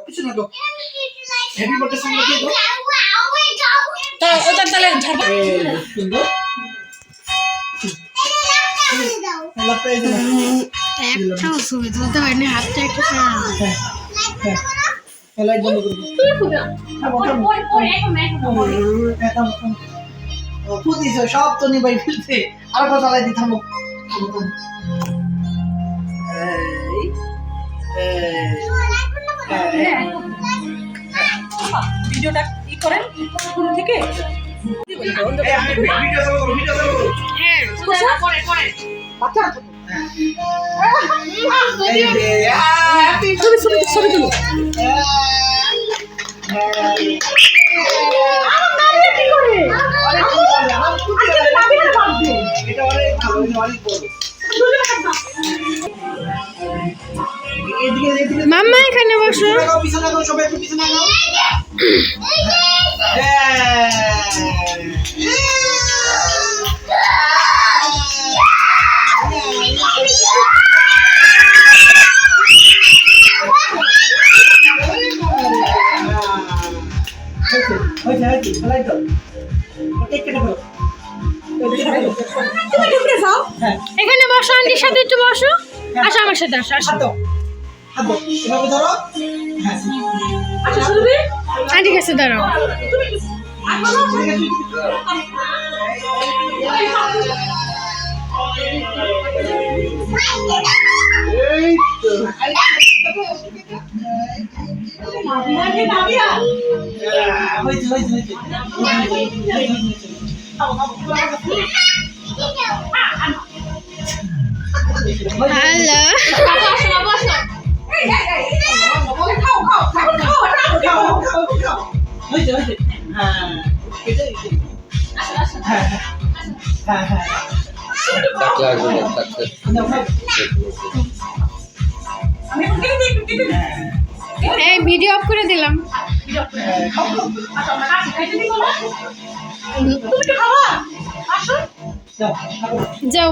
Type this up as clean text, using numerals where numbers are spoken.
কিছু না go happy birthday সঙ্গে দিয়ে দাও তো ওটা তাহলে ঝাড় সুন্দর লাপটা এই দাও একটাও ছবি তুলতে পারিনি হাতটা একটু লাইট বন্ধ করে দাও পুতিস সব তো নিবাই ফেলতে আর কথা লাই দিতাম ভিডিওটা ই করেন শুরু থেকে ছবি তুলো মাম্মা এখানে বসো পিছনে যাও সবাই একটু পিছনে যাও এখানে বসো আন্টির সাথে একটু বসো আসো আমার সাথে আসো আসো আন্টির কাছে দাঁড়াও হ্যালো এই ভিডিও অফ করে দিলাম যাও